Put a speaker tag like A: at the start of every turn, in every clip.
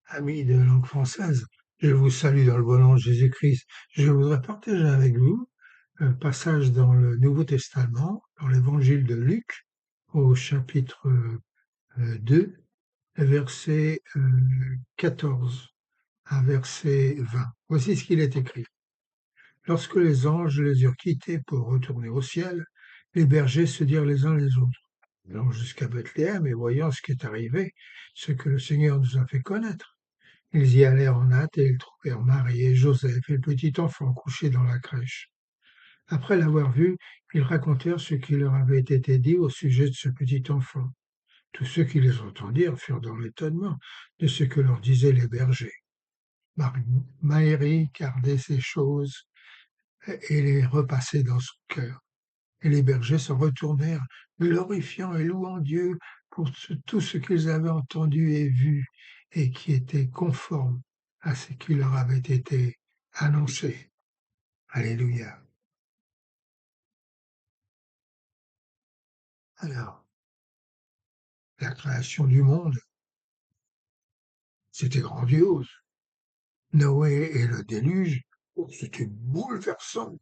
A: Amis de langue française, je vous salue dans le bon nom de Jésus-Christ. Je voudrais partager avec vous un passage dans le Nouveau Testament, dans l'évangile de Luc, au chapitre 2, verset 14 à verset 20. Voici ce qu'il est écrit. Lorsque les anges les eurent quittés pour retourner au ciel, les bergers se dirent les uns les autres, allons jusqu'à Bethléem et voyons ce qui est arrivé, ce que le Seigneur nous a fait connaître. Ils y allèrent en hâte et ils trouvèrent Marie et Joseph et le petit enfant couché dans la crèche. Après l'avoir vu, ils racontèrent ce qui leur avait été dit au sujet de ce petit enfant. Tous ceux qui les entendirent furent dans l'étonnement de ce que leur disaient les bergers. Marie gardait ces choses et les repassait dans son cœur. Et les bergers se retournèrent, glorifiant et louant Dieu pour tout ce qu'ils avaient entendu et vu, et qui était conforme à ce qui leur avait été annoncé. Alléluia. Alors, la création du monde, c'était grandiose. Noé et le déluge, oh, c'était bouleversant.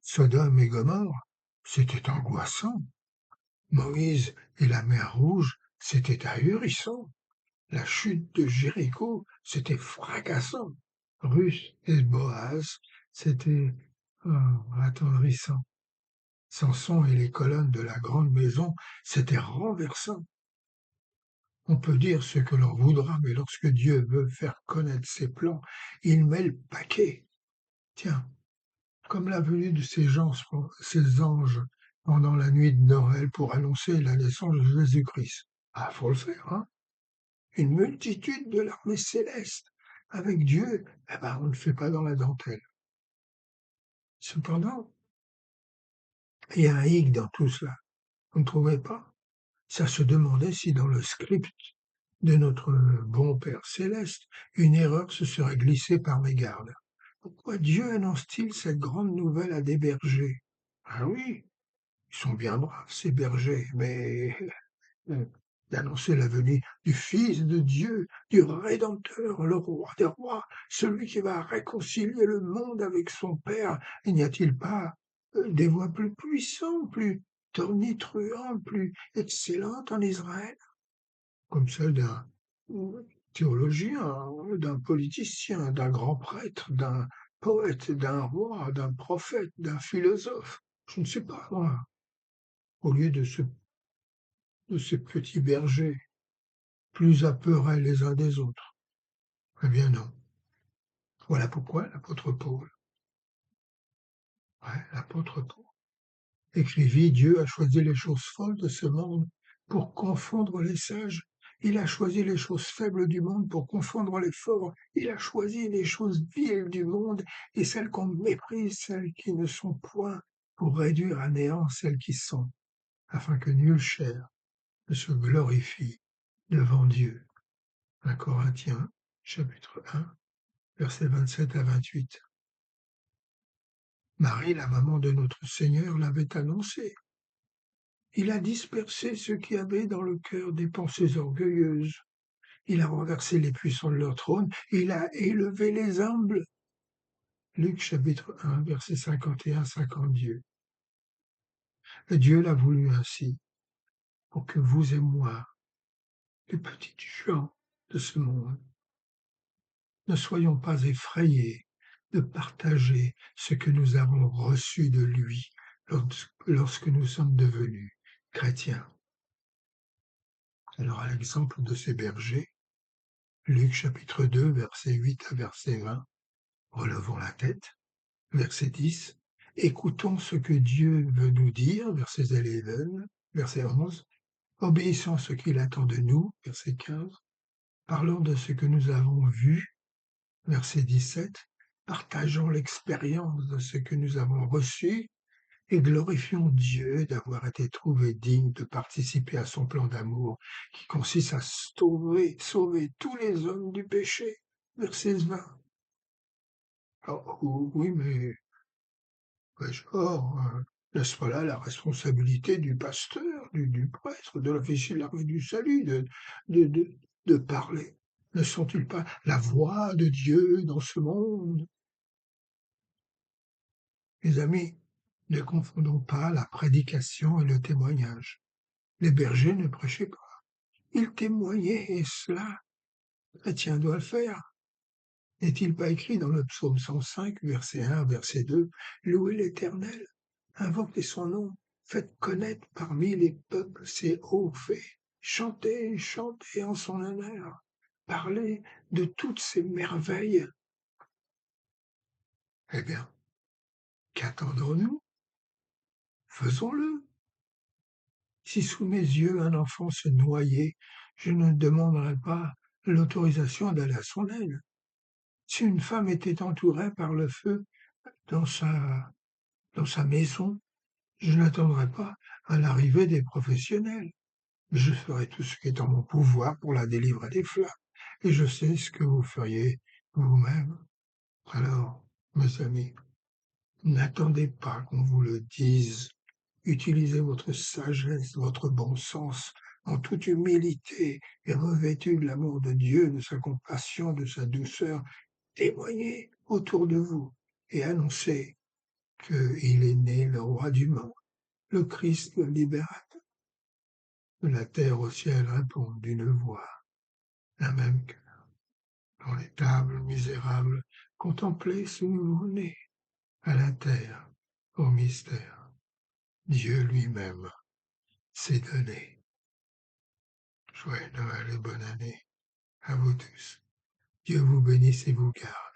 A: Sodome et Gomorre, c'était angoissant. Moïse et la mer Rouge, c'était ahurissant. La chute de Jéricho, c'était fracassant. Ruth et Boaz, c'était attendrissant. Samson et les colonnes de la grande maison, c'était renversant. On peut dire ce que l'on voudra, mais lorsque Dieu veut faire connaître ses plans, il met le paquet. Tiens, comme la venue de ces anges pendant la nuit de Noël pour annoncer la naissance de Jésus-Christ. Ah, faut le faire, hein? Une multitude de l'armée céleste. Avec Dieu, eh ben, on ne fait pas dans la dentelle. Cependant, il y a un hic dans tout cela. Vous ne trouvez pas? Ça se demandait si dans le script de notre bon Père céleste, une erreur se serait glissée par mégarde. Pourquoi Dieu annonce-t-il cette grande nouvelle à des bergers? Ah oui, ils sont bien braves, ces bergers, mais d'annoncer la venue du Fils de Dieu, du Rédempteur, le Roi des rois, celui qui va réconcilier le monde avec son Père. Et n'y a-t-il pas des voix plus puissantes, plus tonitruantes, plus excellentes en Israël, comme celle d'un théologien, d'un politicien, d'un grand prêtre, d'un poète, d'un roi, d'un prophète, d'un philosophe? Je ne sais pas, moi, au lieu de ces petits bergers plus apeurés les uns des autres. Eh bien non. Voilà pourquoi l'apôtre Paul, l'apôtre Paul, écrivit: Dieu a choisi les choses folles de ce monde pour confondre les sages. Il a choisi les choses faibles du monde pour confondre les forts. Il a choisi les choses viles du monde et celles qu'on méprise, celles qui ne sont point, pour réduire à néant celles qui sont, afin que nulle chair ne se glorifie devant Dieu. 1 Corinthiens, chapitre 1, versets 27 à 28. Marie, la maman de notre Seigneur, l'avait annoncé. Il a dispersé ceux qui avaient dans le cœur des pensées orgueilleuses. Il a renversé les puissants de leur trône. Il a élevé les humbles. Luc chapitre 1, versets 51-52. Et Dieu l'a voulu ainsi, pour que vous et moi, les petites gens de ce monde, ne soyons pas effrayés de partager ce que nous avons reçu de lui lorsque nous sommes devenus chrétiens. Alors, à l'exemple de ces bergers, Luc chapitre 2, verset 8 à verset 20, relevons la tête, verset 10, écoutons ce que Dieu veut nous dire, verset 11, verset 11, obéissons à ce qu'il attend de nous, verset 15, parlons de ce que nous avons vu, verset 17, partageons l'expérience de ce que nous avons reçu et glorifions Dieu d'avoir été trouvés dignes de participer à son plan d'amour qui consiste à sauver tous les hommes du péché. Verset 20. Oh, oui, mais n'est-ce pas là la responsabilité du pasteur, du prêtre, de l'officier de l'armée du salut, de parler? Ne sont-ils pas la voix de Dieu dans ce monde? Mes amis, ne confondons pas la prédication et le témoignage. Les bergers ne prêchaient pas, ils témoignaient, et cela, le chrétien doit le faire. N'est-il pas écrit dans le psaume 105, verset 1, verset 2, Louez l'Éternel, invoquez son nom, faites connaître parmi les peuples ses hauts faits, chantez, chantez en son honneur, parlez de toutes ses merveilles. Eh bien, qu'attendons-nous? Faisons-le. Si sous mes yeux un enfant se noyait, je ne demanderais pas l'autorisation d'aller à son aide. Si une femme était entourée par le feu dans sa maison, je n'attendrai pas à l'arrivée des professionnels. Je ferai tout ce qui est en mon pouvoir pour la délivrer des flammes. Et je sais ce que vous feriez vous-même. Alors, mes amis, n'attendez pas qu'on vous le dise. Utilisez votre sagesse, votre bon sens, en toute humilité et revêtus de l'amour de Dieu, de sa compassion, de sa douceur. Témoignez autour de vous et annoncez qu'il est né le roi du monde, le Christ le libérateur. De la terre au ciel répondent d'une voix, la même que dans les tables misérables, contemplez ce nouveau-né à la terre, au mystère. Dieu lui-même s'est donné. Joyeux Noël et bonne année à vous tous. Dieu vous bénisse et vous garde.